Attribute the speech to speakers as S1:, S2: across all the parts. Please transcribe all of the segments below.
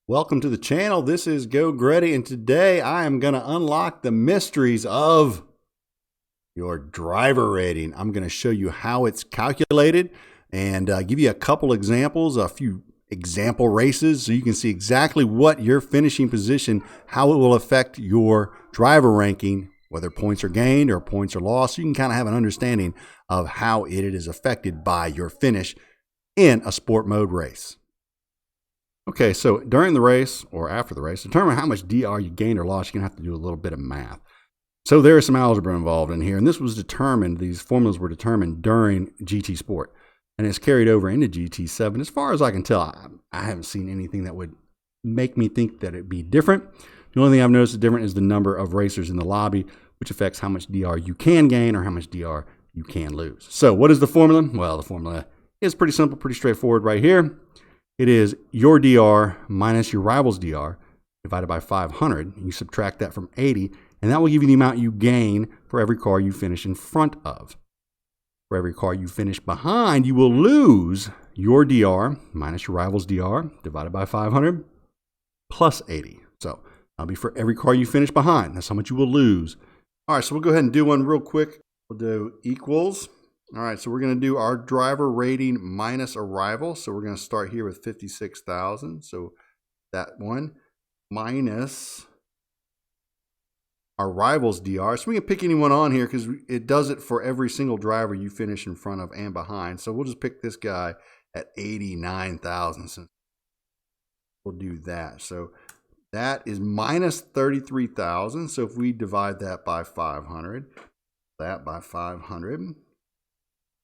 S1: Welcome to the channel. This is Geauxgreddy, and today I am going to unlock the mysteries of your driver rating. I'm going to show you how it's calculated and give you a couple examples, a few example races, so you can see exactly what your finishing position, how it will affect your driver ranking, whether points are gained or points are lost. So you can kind of have an understanding of how it is affected by your finish in a sport mode race. Okay, so during the race or after the race, determine how much DR you gained or lost. You're going to have to do a little bit of math. So there is some algebra involved in here, and this was determined, these formulas were determined during GT Sport, and it's carried over into GT7. As far as I can tell, I haven't seen anything that would make me think that it'd be different. The only thing I've noticed is different is the number of racers in the lobby, which affects how much DR you can gain or how much DR you can lose. So what is the formula? Well, the formula is pretty simple, pretty straightforward right here. It is your DR minus your rival's DR divided by 500. You subtract that from 80, and that will give you the amount you gain for every car you finish in front of. For every car you finish behind, you will lose your DR minus your rival's DR divided by 500 plus 80. So that'll be for every car you finish behind. That's how much you will lose. All right, so we'll go ahead and do one real quick. We'll do equals. All right, so we're going to do our driver rating minus a rival. So we're going to start here with 56,000. So that one minus our rival's DR. So we can pick anyone on here because it does it for every single driver you finish in front of and behind. So we'll just pick this guy at 89,000. So we'll do that. So that is minus 33,000. So if we divide that by 500,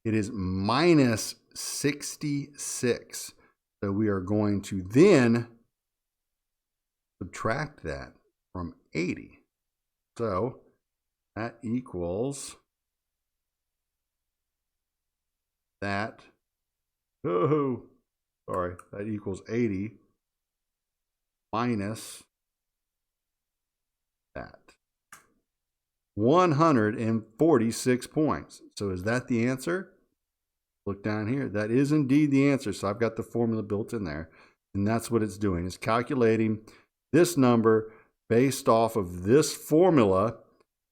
S1: it is minus 66. So we are going to then subtract that from 80. So that equals that. Oh, sorry. That equals 80 minus that. 146 points. So is that the answer? Look down here. That is indeed the answer. So I've got the formula built in there, and that's what it's doing. It's calculating this number based off of this formula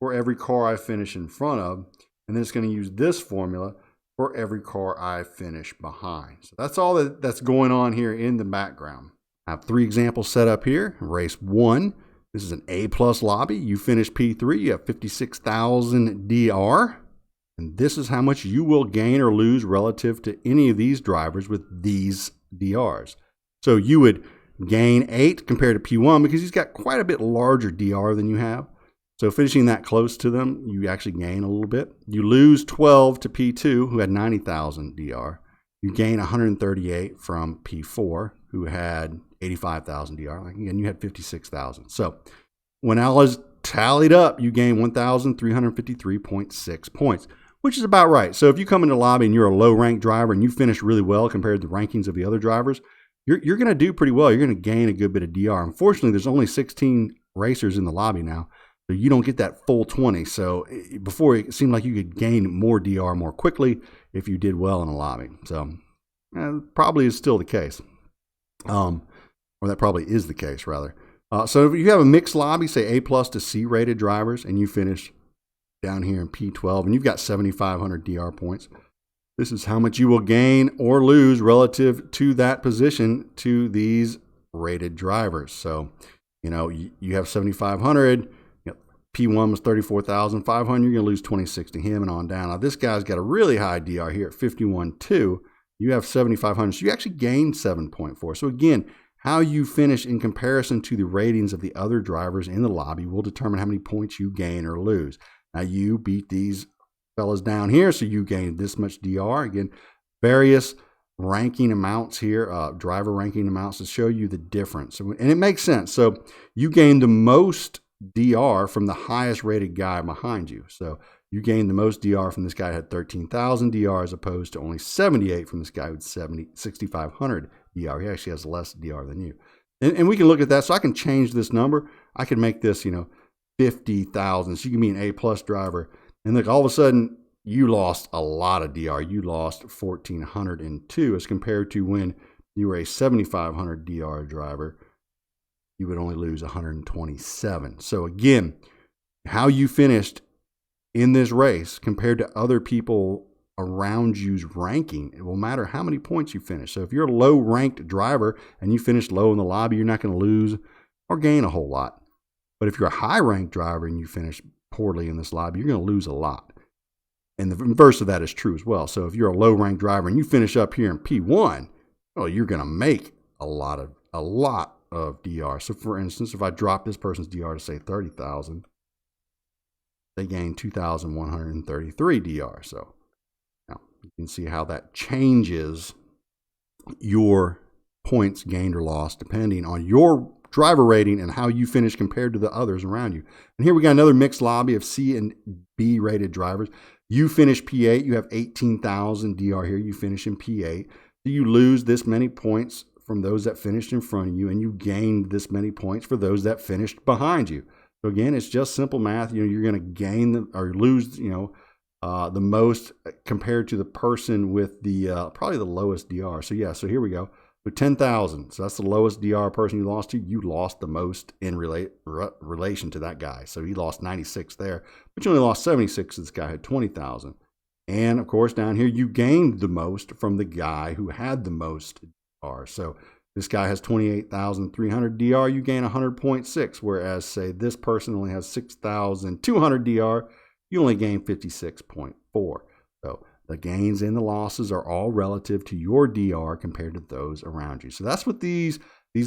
S1: for every car I finish in front of, and then it's going to use this formula for every car I finish behind. So that's all that's going on here in the background. I have three examples set up here. Race 1. This is an A+ lobby. You finish P3, you have 56,000 DR. And this is how much you will gain or lose relative to any of these drivers with these DRs. So you would gain 8 compared to P1 because he's got quite a bit larger DR than you have. So finishing that close to them, you actually gain a little bit. You lose 12 to P2, who had 90,000 DR. You gain 138 from P4, who had 85,000 DR. Again, you had 56,000. So when all is tallied up, you gain 1,353.6 points, which is about right. So if you come into the lobby and you're a low-ranked driver and you finish really well compared to the rankings of the other drivers, you're going to do pretty well. You're going to gain a good bit of DR. Unfortunately, there's only 16 racers in the lobby now, so you don't get that full 20. So before, it seemed like you could gain more DR more quickly if you did well in the lobby. So probably is still the case. Or that probably is the case, rather. So if you have a mixed lobby, say A+ to C rated drivers, and you finish down here in P12, and you've got 7,500 DR points, this is how much you will gain or lose relative to that position to these rated drivers. So, you know, you have 7,500. P1 was 34,500. You're going to lose 26 to him and on down. Now, this guy's got a really high DR here at 51.2. You have 7,500. So you actually gained 7.4. So again, how you finish in comparison to the ratings of the other drivers in the lobby will determine how many points you gain or lose. Now, you beat these fellas down here, so you gained this much DR. Again, various ranking amounts here, driver ranking amounts to show you the difference. And it makes sense. So you gained the most DR from the highest rated guy behind you. So you gained the most DR from this guy who had 13,000 DR as opposed to only 78 from this guy who had 6,500 DR. He actually has less DR than you. And we can look at that. So I can change this number. I can make this, 50,000. So you can be an A+ driver. And look, all of a sudden, you lost a lot of DR. You lost 1,402 as compared to when you were a 7,500 DR driver. you would only lose 127. So again, how you finished in this race compared to other people around you's ranking, it will matter how many points you finish. So if you're a low ranked driver and you finish low in the lobby, you're not going to lose or gain a whole lot. But if you're a high ranked driver and you finish poorly in this lobby, you're going to lose a lot. And the inverse of that is true as well. So if you're a low ranked driver and you finish up here in P1, well, you're going to make a lot of DR. So for instance, if I drop this person's DR to say 30,000, they gain 2,133 DR. So now you can see how that changes your points gained or lost depending on your driver rating and how you finish compared to the others around you. And here we got another mixed lobby of C and B rated drivers. You finish P8, you have 18,000 DR here. You finish in P8. So you lose this many points from those that finished in front of you, and you gained this many points for those that finished behind you. So again, it's just simple math. You know, you're going to gain or lose, the most compared to the person with the probably the lowest DR. So yeah, so here we go. So 10,000. So that's the lowest DR person you lost to. You lost the most in relation to that guy. So he lost 96 there, but you only lost 76. This guy had 20,000. And of course, down here, you gained the most from the guy who had the most DR. So this guy has 28,300 DR. You gain 100.6, whereas say this person only has 6,200 DR. You only gain 56.4. So the gains and the losses are all relative to your DR compared to those around you. So that's what these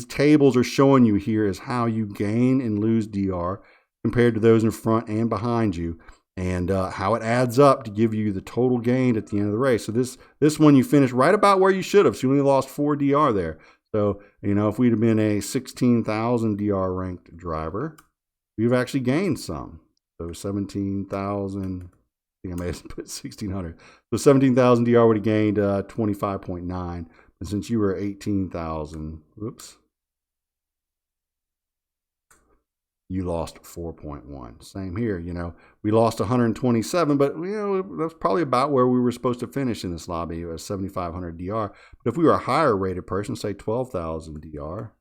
S1: tables are showing you here, is how you gain and lose DR compared to those in front and behind you, and how it adds up to give you the total gain at the end of the race. So this one you finished right about where you should have. So you only lost 4 DR there. So, if we'd have been a 16,000 DR ranked driver, we've actually gained some. So 17,000, I may have put 1,600. So 17,000 DR would have gained 25.9. And since you were 18,000, whoops, you lost 4.1. Same here, we lost 127, but that's probably about where we were supposed to finish in this lobby, 7,500 DR. But if we were a higher rated person, say 12,000 DR,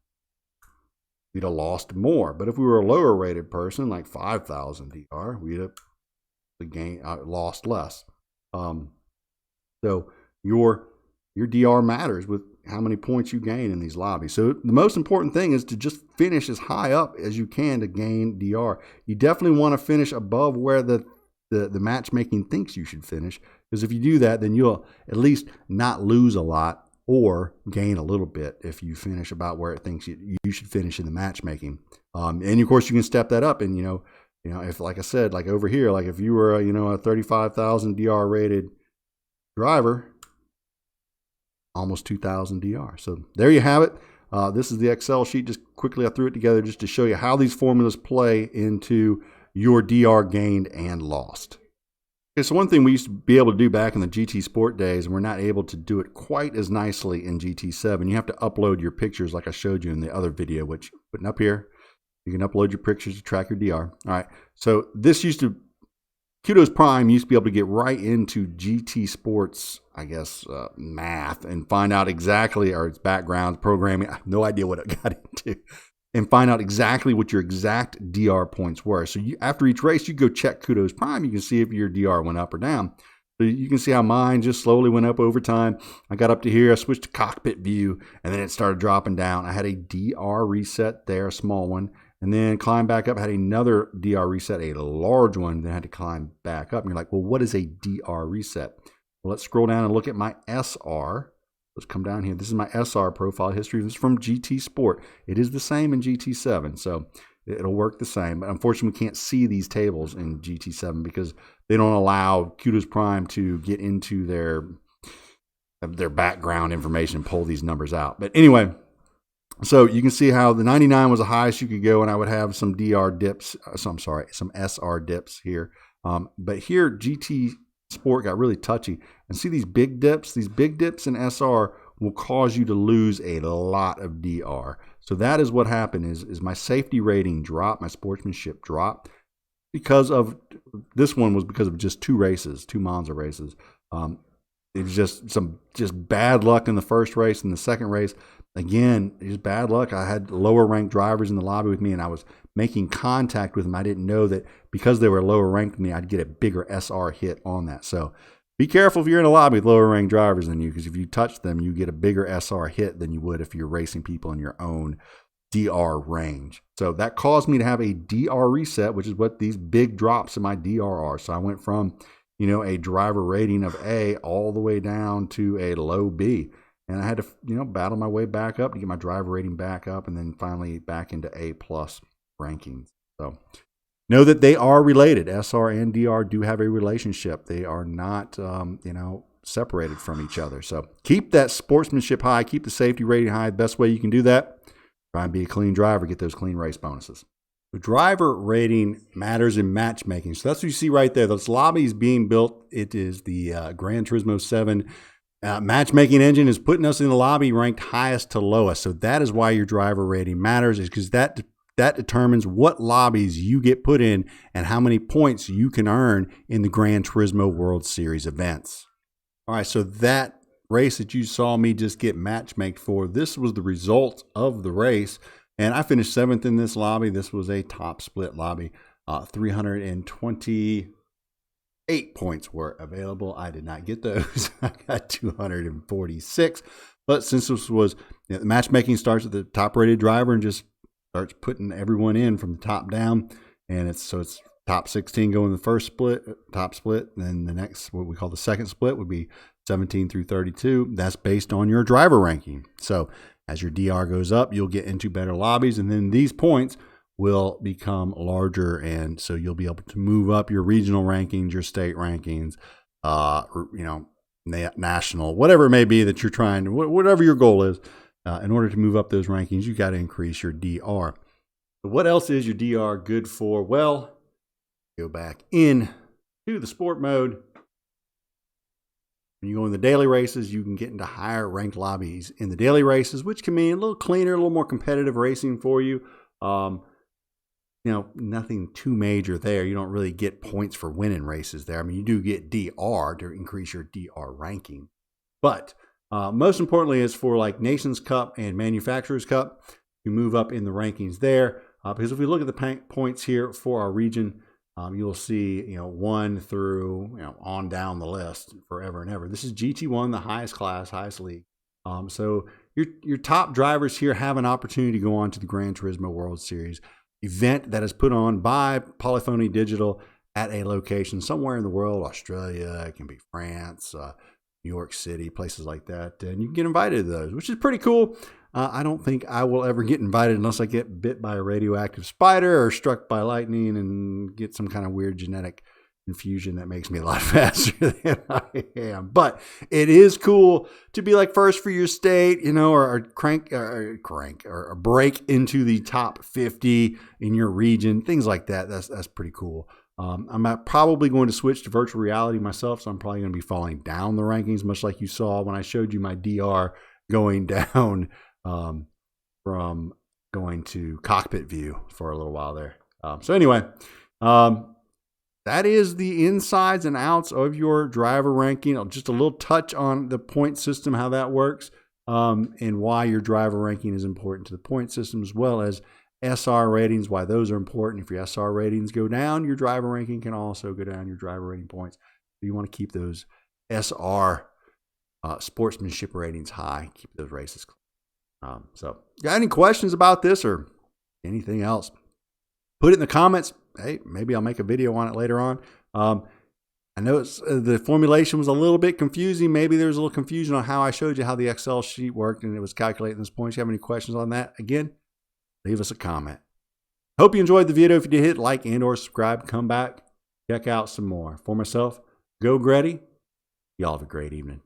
S1: we'd have lost more. But if we were a lower rated person, like 5,000 DR, we'd have lost less. So your DR matters with how many points you gain in these lobbies. So the most important thing is to just finish as high up as you can to gain DR. You definitely want to finish above where the matchmaking thinks you should finish, because if you do that, then you'll at least not lose a lot or gain a little bit if you finish about where it thinks you should finish in the matchmaking. And of course you can step that up, and if, like I said, like over here, like if you were a 35,000 DR rated driver, almost 2,000 DR. So there you have it. This is the Excel sheet. Just quickly, I threw it together just to show you how these formulas play into your DR gained and lost. Okay, so one thing we used to be able to do back in the GT Sport days, and we're not able to do it quite as nicely in GT7. You have to upload your pictures like I showed you in the other video, which putting up here. You can upload your pictures to track your DR. All right, so this Kudos Prime used to be able to get right into GT Sports, I guess, math, and find out exactly, or its background, programming, I have no idea what it got into, and find out exactly what your exact DR points were. So after each race, you go check Kudos Prime. You can see if your DR went up or down. So you can see how mine just slowly went up over time. I got up to here, I switched to cockpit view, and then it started dropping down. I had a DR reset there, a small one, and then climbed back up, had another DR reset, a large one, then had to climb back up. And you're like, well, what is a DR reset? Well, let's scroll down and look at my SR. Let's come down here. This is my SR profile history. This is from GT Sport. It is the same in GT7, so it'll work the same. But unfortunately, we can't see these tables in GT7 because they don't allow Kudos Prime to get into their background information and pull these numbers out. But anyway, so you can see how the 99 was the highest you could go, and I would have some DR dips. Some SR dips here. But here, GT Sport got really touchy. And see these big dips? These big dips in SR will cause you to lose a lot of DR. So that is what happened is my safety rating dropped, my sportsmanship dropped. Because of, this one was because of just 2 races, 2 Monza races. it was just bad luck in the first race. And the second race, again, just bad luck. I had lower ranked drivers in the lobby with me, and I was making contact with them. I didn't know that because they were lower ranked than me, I'd get a bigger SR hit on that. So be careful if you're in a lobby with lower ranked drivers than you, because if you touch them, you get a bigger SR hit than you would if you're racing people in your own DR range. So that caused me to have a DR reset, which is what these big drops in my DR are. So I went from, a driver rating of A all the way down to a low B. And I had to, battle my way back up to get my driver rating back up, and then finally back into A+ rankings. So know that they are related. SR and DR do have a relationship. They are not, separated from each other. So keep that sportsmanship high, keep the safety rating high. The best way you can do that, try and be a clean driver, get those clean race bonuses. The driver rating matters in matchmaking. So that's what you see right there. Those lobbies being built. It is the Gran Turismo 7 matchmaking engine is putting us in the lobby ranked highest to lowest. So that is why your driver rating matters, is because that determines what lobbies you get put in and how many points you can earn in the Gran Turismo World Series events. All right, so that race that you saw me just get matchmaked for, this was the result of the race. And I finished 7th in this lobby. This was a top split lobby. 328 points were available. I did not get those. I got 246. But since this was, the matchmaking starts at the top rated driver and just starts putting everyone in from the top down. And it's top 16 going the first split, top split. And then the next, what we call the second split, would be 17 through 32. That's based on your driver ranking. So as your DR goes up, you'll get into better lobbies, and then these points will become larger, and so you'll be able to move up your regional rankings, your state rankings, national, whatever it may be that you're trying to, whatever your goal is. In order to move up those rankings, you got to increase your DR. So what else is your DR good for? Well, go back in to the sport mode. When you go in the daily races, you can get into higher ranked lobbies in the daily races, which can mean a little cleaner, a little more competitive racing for you. Nothing too major there. You don't really get points for winning races there. I mean, you do get DR to increase your DR ranking. But most importantly is for like Nations Cup and Manufacturers Cup, you move up in the rankings there. Because if we look at the points here for our region, you'll see, 1 through, on down the list forever and ever. This is GT1, the highest class, highest league. So your top drivers here have an opportunity to go on to the Gran Turismo World Series event that is put on by Polyphony Digital at a location somewhere in the world, Australia, it can be France, New York City, places like that. And you can get invited to those, which is pretty cool. I don't think I will ever get invited unless I get bit by a radioactive spider or struck by lightning and get some kind of weird genetic infusion that makes me a lot faster than I am. But it is cool to be like first for your state, or break into the top 50 in your region, things like that. That's pretty cool. I'm probably going to switch to virtual reality myself, so I'm probably going to be falling down the rankings, much like you saw when I showed you my DR going down from going to cockpit view for a little while there. So anyway, that is the insides and outs of your driver ranking. Just a little touch on the point system, how that works, and why your driver ranking is important to the point system, as well as SR ratings, why those are important. If your SR ratings go down, your driver ranking can also go down, your driver rating points. So you want to keep those SR sportsmanship ratings high, keep those races clean. So got any questions about this or anything else, put it in the comments. Hey, maybe I'll make a video on it later on. I know the formulation was a little bit confusing. Maybe there was a little confusion on how I showed you how the Excel sheet worked and it was calculating those points. You have any questions on that? Again, leave us a comment. Hope you enjoyed the video. If you did, hit like and or subscribe. Come back, check out some more. For myself, Geauxgreddy. Y'all have a great evening.